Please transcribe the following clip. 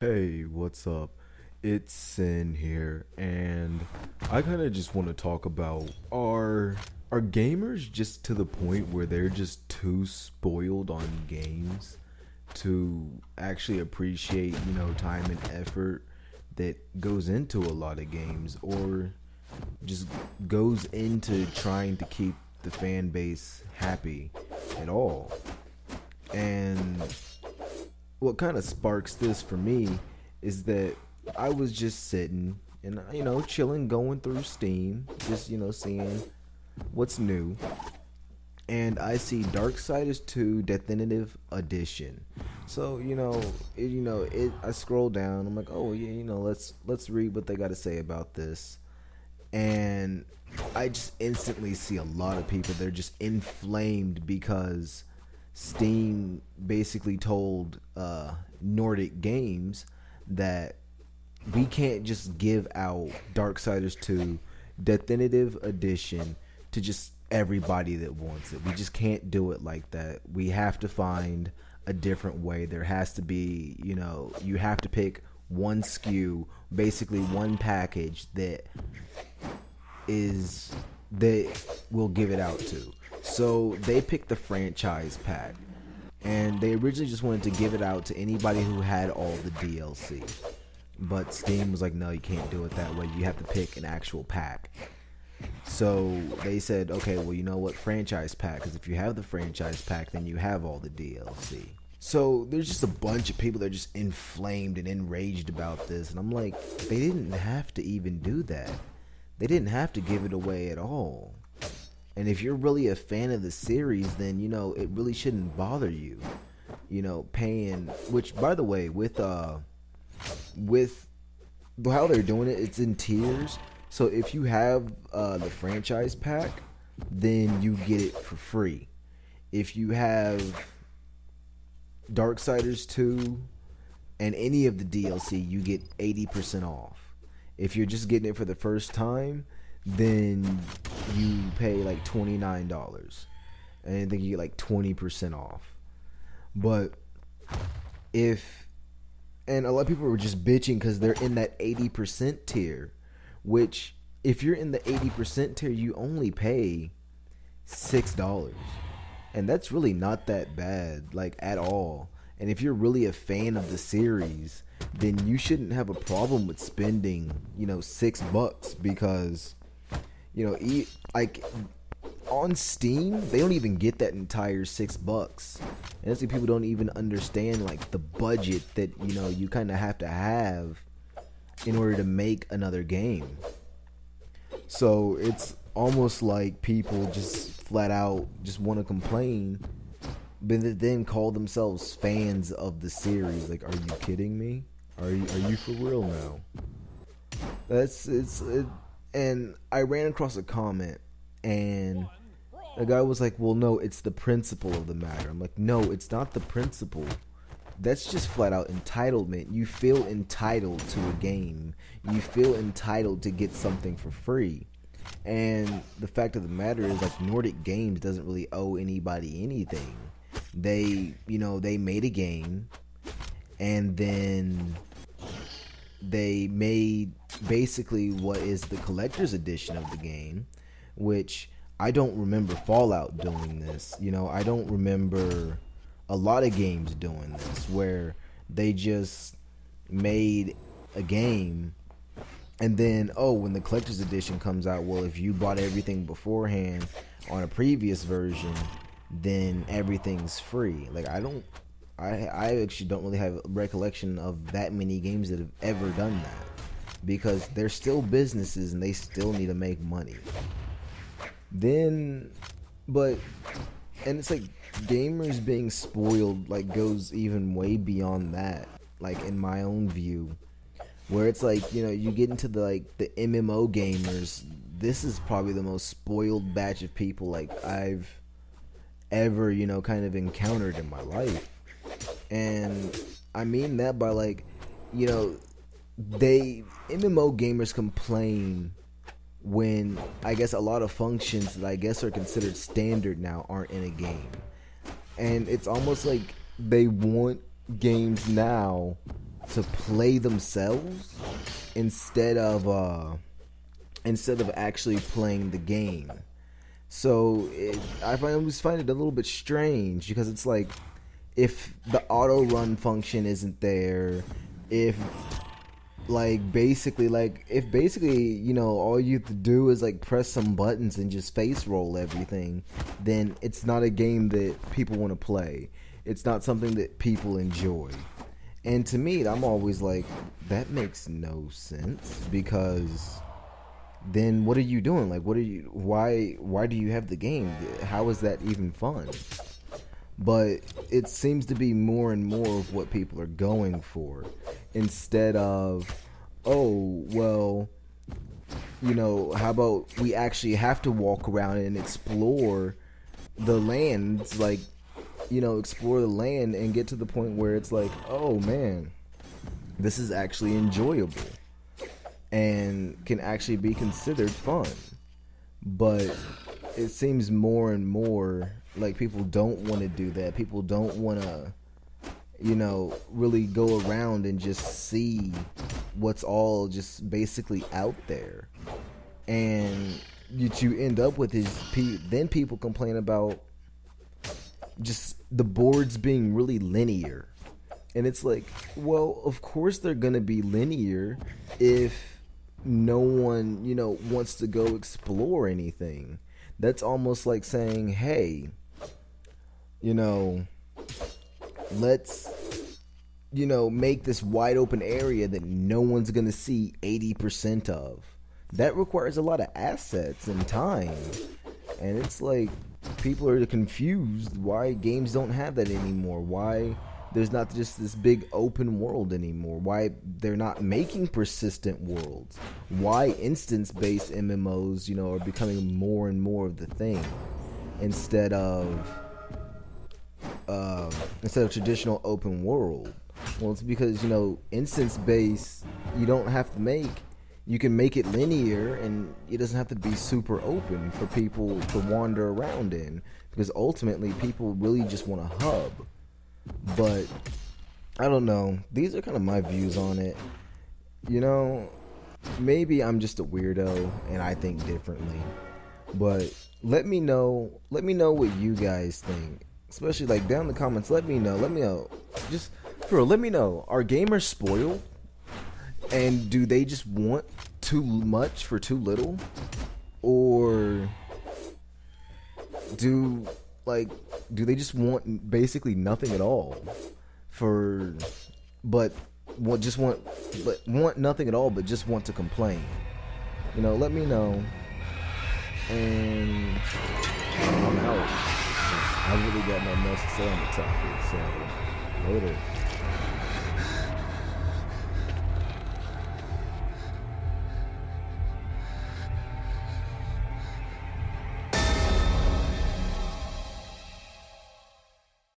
Hey, what's up? It's Sin here, and I kind of just want to talk about are gamers just to the point where they're just too spoiled on games to actually appreciate, time and effort that goes into a lot of games, or just goes into trying to keep the fan base happy at all. And what kind of sparks this for me is that I was just sitting and chilling, going through Steam, just seeing what's new, and I see Darksiders 2 Definitive Edition. So I scroll down. I'm like, oh yeah, let's read what they got to say about this, and I just instantly see a lot of people. They're just inflamed because Steam basically told Nordic Games that we can't just give out Darksiders 2 Definitive Edition to just everybody that wants it. We just can't do it like that. We have to find a different way. There has to be, you have to pick one SKU, basically one package that we'll give it out to. So they picked the franchise pack, and they originally just wanted to give it out to anybody who had all the DLC. But Steam was like, no, you can't do it that way. You have to pick an actual pack. So they said, okay, well, you know what, franchise pack, because if you have the franchise pack, then you have all the DLC. So there's just a bunch of people that are just inflamed and enraged about this, and I'm like, they didn't have to even do that. They didn't have to give it away at all. And if you're really a fan of the series, then it really shouldn't bother you. Paying, which by the way, with how they're doing it, it's in tiers. So if you have the franchise pack, then you get it for free. If you have Darksiders 2 and any of the DLC, you get 80% off. If you're just getting it for the first time, then you pay like $29, and then you get like 20% off. But and a lot of people were just bitching because they're in that 80% tier, which if you're in the 80% tier, you only pay $6, and that's really not that bad, like, at all. And if you're really a fan of the series, then you shouldn't have a problem with spending $6, because like on Steam they don't even get that entire $6, and that's like people don't even understand like the budget that you kind of have in order to make another game. So it's almost like people just flat out just want to complain, but then call themselves fans of the series. Like, are you kidding me? Are you for real now? And I ran across a comment, and the guy was like, well, no, it's the principle of the matter. I'm like, no, it's not the principle. That's just flat out entitlement. You feel entitled to a game. You feel entitled to get something for free. And the fact of the matter is, like, Nordic Games doesn't really owe anybody anything. They made a game, and then they made basically what is the collector's edition of the game, which I don't remember Fallout doing this. I don't remember a lot of games doing this, where they just made a game, and then, when the collector's edition comes out, well, if you bought everything beforehand on a previous version, then everything's free. Like, I actually don't really have a recollection of that many games that have ever done that, because they're still businesses and they still need to make money. And it's like gamers being spoiled like goes even way beyond that, like, in my own view, where it's like, you get into the MMO gamers. This is probably the most spoiled batch of people like I've ever kind of encountered in my life. And I mean that by MMO gamers complain when I guess a lot of functions that I guess are considered standard now aren't in a game. And it's almost like they want games now to play themselves instead of actually playing the game. So I always find it a little bit strange because it's like, if the auto run function isn't there, if basically all you have to do is like press some buttons and just face roll everything, then it's not a game that people want to play. It's not something that people enjoy. And to me, I'm always like, that makes no sense, because then what are you doing? Like, why do you have the game? How is that even fun? But it seems to be more and more of what people are going for, instead of, oh, well, how about we actually have to walk around and explore the land, like, explore the land and get to the point where it's like, oh man, this is actually enjoyable and can actually be considered fun. But it seems more and more like people don't want to do that. People don't want to, really go around and just see what's all just basically out there. And what you end up with is then people complain about just the boards being really linear. And it's like, well, of course they're going to be linear if no one, wants to go explore anything. That's almost like saying, hey, let's, make this wide open area that no one's going to see 80% of. That requires a lot of assets and time. And it's like, people are confused why games don't have that anymore. Why there's not just this big open world anymore. Why they're not making persistent worlds. Why instance-based MMOs, are becoming more and more of the thing, instead of traditional open world. Well, it's because, instance-based, you don't have to make. You can make it linear, and it doesn't have to be super open for people to wander around in, because ultimately people really just want a hub. But I don't know. These are kind of my views on it. Maybe I'm just a weirdo and I think differently. But let me know what you guys think. Especially like down in the comments, let me know. Just let me know. Are gamers spoiled? And do they just want too much for too little? Or do they just want basically nothing at all want nothing at all, but just want to complain? Let me know. And I'm out. I really got nothing else to say on the topic, so later.